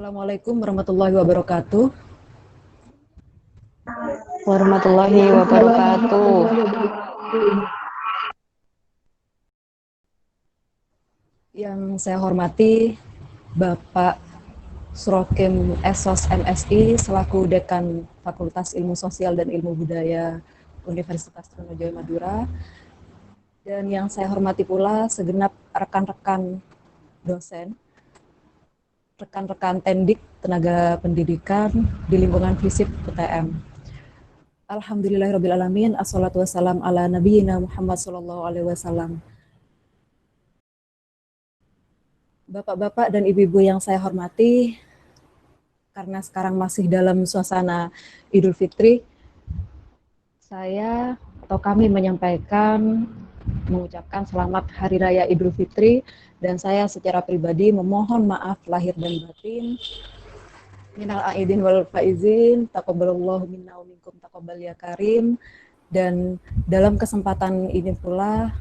Assalamualaikum warahmatullahi wabarakatuh. Warahmatullahi wabarakatuh. Yang saya hormati Bapak Srokim Esos MSI selaku Dekan Fakultas Ilmu Sosial dan Ilmu Budaya Universitas Trunojoyo Madura. Dan yang saya hormati pula segenap rekan-rekan dosen, rekan-rekan tendik tenaga pendidikan di lingkungan FISIP UTM. Alhamdulillahirrabbilalamin, assalatu wassalam ala nabiyina Muhammad sallallahu alaihi wasallam. Bapak-bapak dan ibu-ibu yang saya hormati, karena sekarang masih dalam suasana Idul Fitri, saya atau kami mengucapkan selamat Hari Raya Idul Fitri, dan saya secara pribadi memohon maaf lahir dan batin. Minal aidin wal faizin, taqabbalallahu minna wa minkum taqabbal ya karim. Dan dalam kesempatan ini pula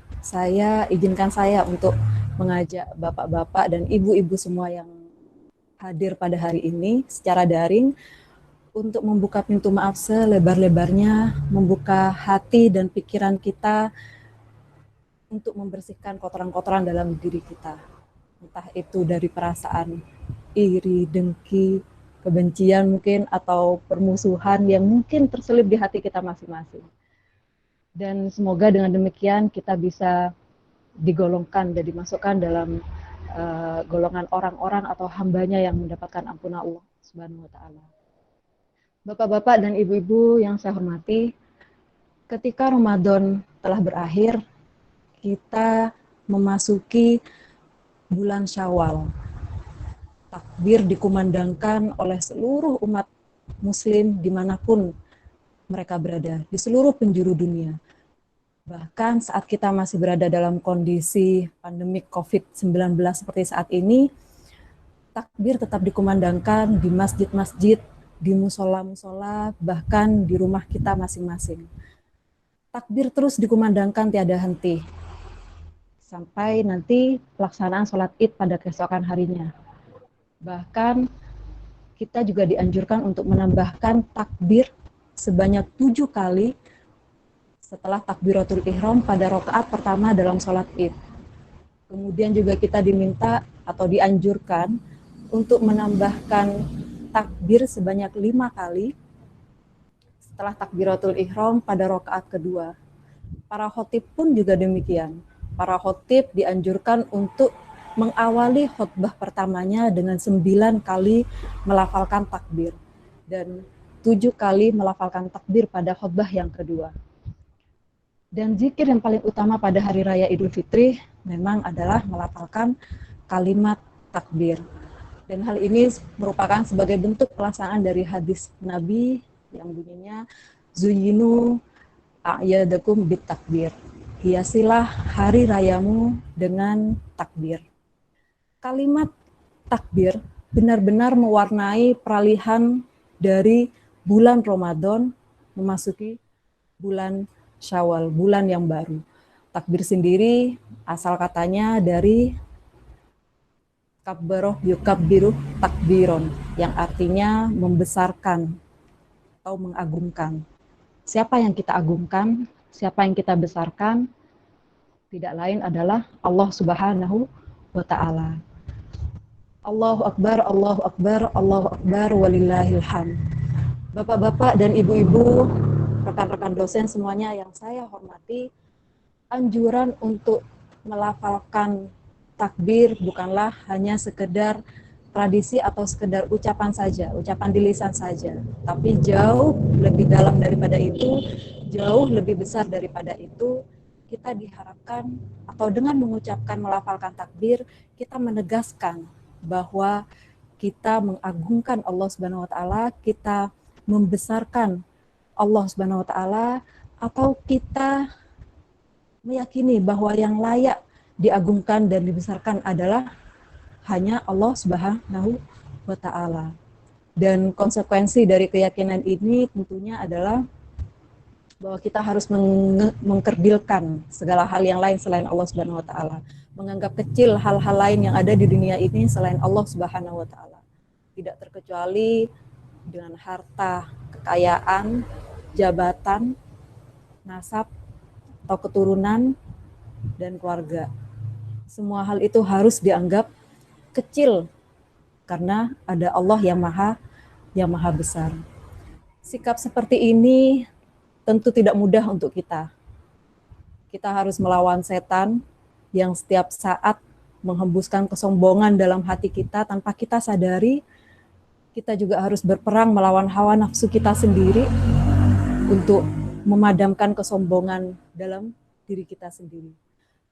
izinkan saya untuk mengajak bapak-bapak dan ibu-ibu semua yang hadir pada hari ini secara daring untuk membuka pintu maaf selebar-lebarnya, membuka hati dan pikiran kita untuk membersihkan kotoran-kotoran dalam diri kita. Entah itu dari perasaan iri, dengki, kebencian mungkin, atau permusuhan yang mungkin terselip di hati kita masing-masing. Dan semoga dengan demikian kita bisa digolongkan dan dimasukkan dalam golongan orang-orang atau hambanya yang mendapatkan ampunan Allah Subhanahu wa Ta'ala. Bapak-bapak dan ibu-ibu yang saya hormati, ketika Ramadan telah berakhir, kita memasuki bulan Syawal. Takbir dikumandangkan oleh seluruh umat muslim dimanapun mereka berada, di seluruh penjuru dunia. Bahkan saat kita masih berada dalam kondisi pandemik COVID-19 seperti saat ini, takbir tetap dikumandangkan di masjid-masjid, di musola-musola, bahkan di rumah kita masing-masing. Takbir terus dikumandangkan tiada henti, sampai nanti pelaksanaan sholat id pada keesokan harinya. Bahkan kita juga dianjurkan untuk menambahkan takbir sebanyak 7 kali setelah takbiratul ihram pada rakaat pertama dalam sholat id. Kemudian juga kita diminta atau dianjurkan untuk menambahkan takbir sebanyak 5 kali setelah takbiratul ihram pada rakaat kedua. Para khotib pun juga demikian. Para khotib dianjurkan untuk mengawali khutbah pertamanya dengan 9 kali melafalkan takbir dan 7 kali melafalkan takbir pada khutbah yang kedua. Dan zikir yang paling utama pada hari raya Idul Fitri memang adalah melafalkan kalimat takbir. Dan hal ini merupakan sebagai bentuk pelaksanaan dari hadis Nabi yang bunyinya Zuyyinu a'yadakum bit takbir. Hiasilah hari rayamu dengan takbir. Kalimat takbir benar-benar mewarnai peralihan dari bulan Ramadan memasuki bulan Syawal, bulan yang baru. Takbir sendiri asal katanya dari kabbaroh yukabbiruh takbiron, yang artinya membesarkan atau mengagungkan. Siapa yang kita agungkan, siapa yang kita besarkan, tidak lain adalah Allah Subhanahu wa Ta'ala. Allahu Akbar, Allahu Akbar, Allahu Akbar, walillahil hamd. Bapak-bapak dan ibu-ibu, rekan-rekan dosen semuanya yang saya hormati, anjuran untuk melafalkan takbir bukanlah hanya sekedar tradisi atau sekedar ucapan saja, ucapan di lisan saja, tapi jauh lebih dalam daripada itu, jauh lebih besar daripada itu. Kita diharapkan atau dengan mengucapkan melafalkan takbir, kita menegaskan bahwa kita mengagungkan Allah Subhanahu wa Ta'ala, kita membesarkan Allah Subhanahu wa Ta'ala, atau kita meyakini bahwa yang layak diagungkan dan dibesarkan adalah hanya Allah Subhanahu wa Ta'ala. Dan konsekuensi dari keyakinan ini tentunya adalah bahwa kita harus mengkerdilkan segala hal yang lain selain Allah Subhanahu wa Ta'ala, menganggap kecil hal-hal lain yang ada di dunia ini selain Allah Subhanahu wa Ta'ala. tidak terkecuali dengan harta, kekayaan, jabatan, nasab, atau keturunan, dan keluarga. Semua hal itu harus dianggap kecil karena ada Allah yang maha besar. Sikap seperti ini tentu tidak mudah untuk kita. Kita harus melawan setan yang setiap saat menghembuskan kesombongan dalam hati kita tanpa kita sadari. Kita juga harus berperang melawan hawa nafsu kita sendiri untuk memadamkan kesombongan dalam diri kita sendiri.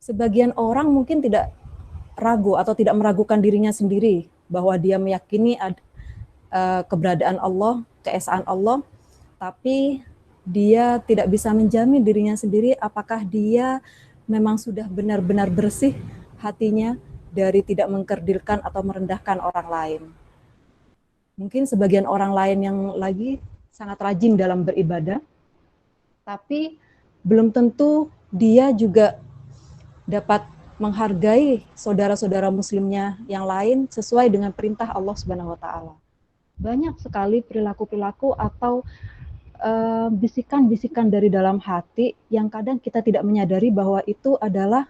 Sebagian orang mungkin tidak ragu atau tidak meragukan dirinya sendiri bahwa dia meyakini keberadaan Allah, keesaan Allah, tapi dia tidak bisa menjamin dirinya sendiri apakah dia memang sudah benar-benar bersih hatinya dari tidak mengkerdilkan atau merendahkan orang lain. Mungkin sebagian orang lain yang lagi sangat rajin dalam beribadah, tapi belum tentu dia juga dapat menghargai saudara-saudara muslimnya yang lain sesuai dengan perintah Allah Subhanahu wa taala. Banyak sekali perilaku-perilaku atau bisikan-bisikan dari dalam hati yang kadang kita tidak menyadari bahwa itu adalah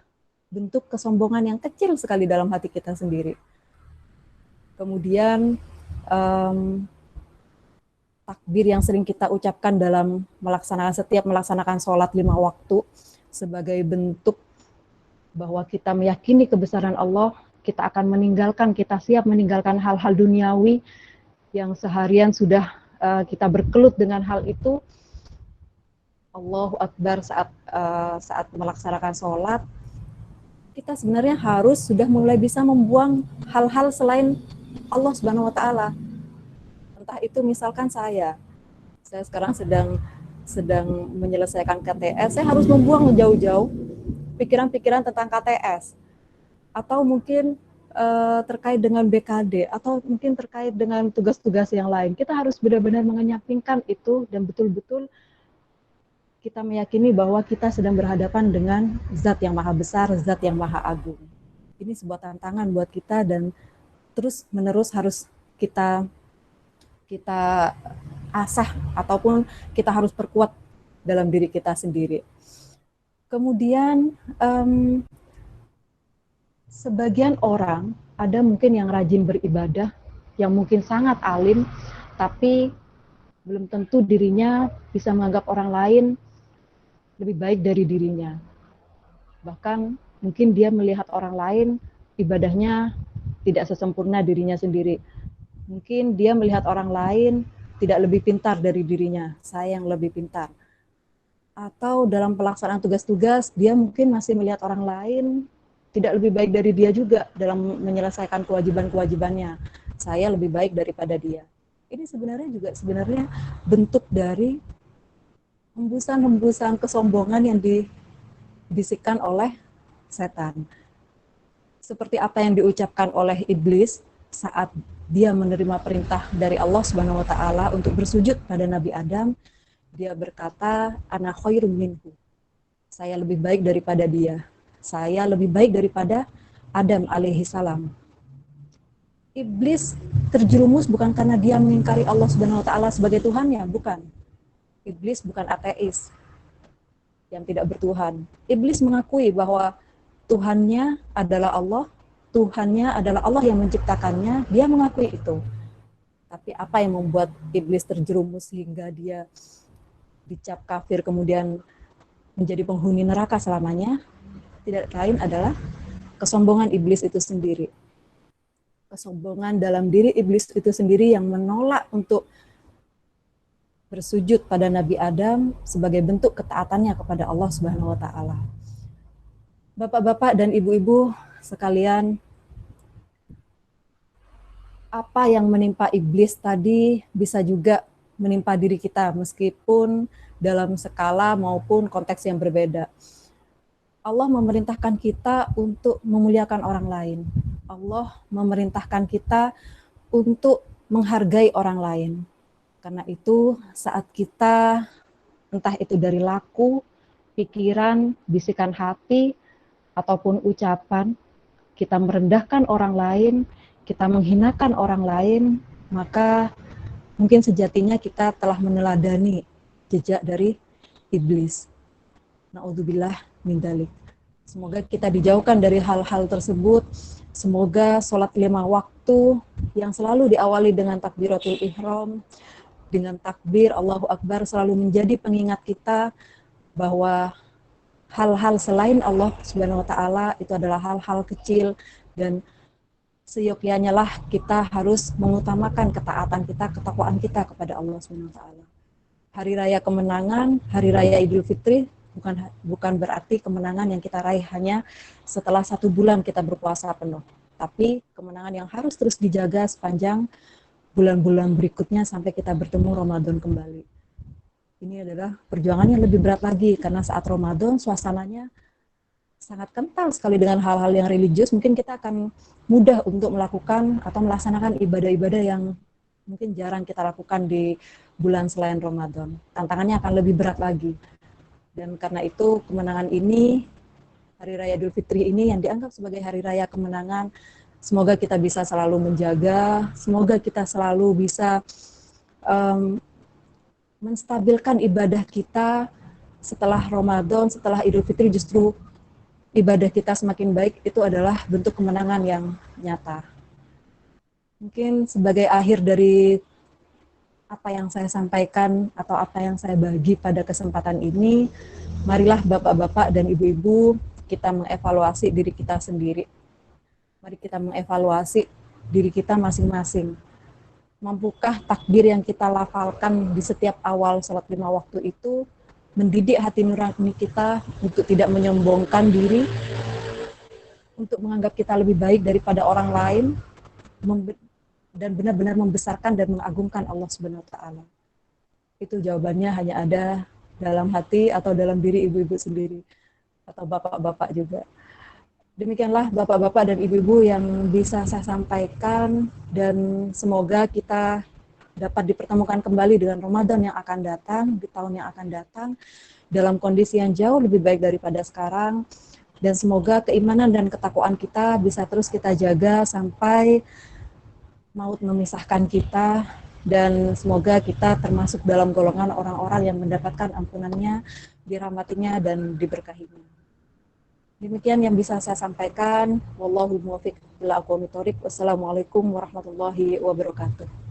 bentuk kesombongan yang kecil sekali dalam hati kita sendiri. Kemudian takbir yang sering kita ucapkan dalam setiap melaksanakan sholat 5 waktu sebagai bentuk bahwa kita meyakini kebesaran Allah, kita siap meninggalkan hal-hal duniawi yang seharian sudah kita berkelut dengan hal itu. Allahu Akbar saat melaksanakan sholat, kita sebenarnya harus sudah mulai bisa membuang hal-hal selain Allah Subhanahu wa taala. Entah itu misalkan saya sekarang sedang menyelesaikan KTS, saya harus membuang jauh-jauh pikiran-pikiran tentang KTS, atau mungkin terkait dengan BKD, atau mungkin terkait dengan tugas-tugas yang lain. Kita harus benar-benar mengenyampingkan itu dan betul-betul kita meyakini bahwa kita sedang berhadapan dengan Zat yang Maha Besar, Zat yang Maha Agung. Ini sebuah tantangan buat kita dan terus-menerus harus kita asah ataupun kita harus perkuat dalam diri kita sendiri. Kemudian sebagian orang ada mungkin yang rajin beribadah, yang mungkin sangat alim, tapi belum tentu dirinya bisa menganggap orang lain lebih baik dari dirinya. Bahkan mungkin dia melihat orang lain ibadahnya tidak sesempurna dirinya sendiri. Mungkin dia melihat orang lain tidak lebih pintar dari dirinya, saya yang lebih pintar. Atau dalam pelaksanaan tugas-tugas, dia mungkin masih melihat orang lain tidak lebih baik dari dia juga dalam menyelesaikan kewajiban-kewajibannya. Saya lebih baik daripada dia. Ini sebenarnya bentuk dari hembusan-hembusan kesombongan yang dibisikkan oleh setan. Seperti apa yang diucapkan oleh iblis saat dia menerima perintah dari Allah Subhanahu wa taala untuk bersujud pada Nabi Adam. Dia berkata, ana khairum minhu. Saya lebih baik daripada dia. Saya lebih baik daripada Adam alaihi salam. Iblis terjerumus bukan karena dia mengingkari Allah Subhanahu wa taala sebagai Tuhannya, bukan. Iblis bukan ateis yang tidak bertuhan. Iblis mengakui bahwa Tuhannya adalah Allah, Tuhannya adalah Allah yang menciptakannya, dia mengakui itu. Tapi apa yang membuat iblis terjerumus hingga dia dicap kafir kemudian menjadi penghuni neraka selamanya? Tidak lain adalah kesombongan iblis itu sendiri. Kesombongan dalam diri iblis itu sendiri yang menolak untuk bersujud pada Nabi Adam sebagai bentuk ketaatannya kepada Allah Subhanahu wa taala. Bapak-bapak dan ibu-ibu sekalian, apa yang menimpa iblis tadi bisa juga menimpa diri kita meskipun dalam skala maupun konteks yang berbeda. Allah memerintahkan kita untuk memuliakan orang lain. Allah memerintahkan kita untuk menghargai orang lain. Karena itu saat kita, entah itu dari laku, pikiran, bisikan hati, ataupun ucapan, kita merendahkan orang lain, kita menghinakan orang lain, maka mungkin sejatinya kita telah meneladani jejak dari iblis. Na'udzubillah min dzalik. Semoga kita dijauhkan dari hal-hal tersebut. Semoga sholat 5 waktu yang selalu diawali dengan takbiratul ihram, dengan takbir Allahu Akbar selalu menjadi pengingat kita bahwa hal-hal selain Allah Subhanahu wa taala itu adalah hal-hal kecil, dan seyogyanya lah kita harus mengutamakan ketaatan kita, ketakwaan kita kepada Allah Subhanahu wa taala. Hari raya kemenangan, hari raya Idul Fitri bukan berarti kemenangan yang kita raih hanya setelah 1 bulan kita berpuasa penuh, tapi kemenangan yang harus terus dijaga sepanjang bulan-bulan berikutnya sampai kita bertemu Ramadan kembali. Ini adalah perjuangan yang lebih berat lagi, karena saat Ramadan suasananya sangat kental sekali dengan hal-hal yang religius. Mungkin kita akan mudah untuk melakukan atau melaksanakan ibadah-ibadah yang mungkin jarang kita lakukan di bulan selain Ramadan. Tantangannya akan lebih berat lagi. Dan karena itu kemenangan ini, Hari Raya Idul Fitri ini yang dianggap sebagai hari raya kemenangan, semoga kita bisa selalu menjaga, semoga kita selalu bisa menstabilkan ibadah kita setelah Ramadan, setelah Idul Fitri. Justru ibadah kita semakin baik, itu adalah bentuk kemenangan yang nyata. Mungkin sebagai akhir dari apa yang saya sampaikan atau apa yang saya bagi pada kesempatan ini, marilah bapak-bapak dan ibu-ibu kita mengevaluasi diri kita sendiri. Mari kita mengevaluasi diri kita masing-masing. Mampukah takbir yang kita lafalkan di setiap awal sholat 5 waktu itu mendidik hati nurani kita untuk tidak menyombongkan diri, untuk menganggap kita lebih baik daripada orang lain, dan benar-benar membesarkan dan mengagungkan Allah Subhanahu wa taala. Itu jawabannya hanya ada dalam hati atau dalam diri ibu-ibu sendiri atau bapak-bapak juga. Demikianlah bapak-bapak dan ibu-ibu yang bisa saya sampaikan, dan semoga kita dapat dipertemukan kembali dengan Ramadan yang akan datang, di tahun yang akan datang, dalam kondisi yang jauh lebih baik daripada sekarang. Dan semoga keimanan dan ketakwaan kita bisa terus kita jaga sampai maut memisahkan kita, dan semoga kita termasuk dalam golongan orang-orang yang mendapatkan ampunannya, dirahmatinya, dan diberkahinya. Demikian yang bisa saya sampaikan. Wallahu muwaffiq ila aqwamit thoriq. Wassalamualaikum warahmatullahi wabarakatuh.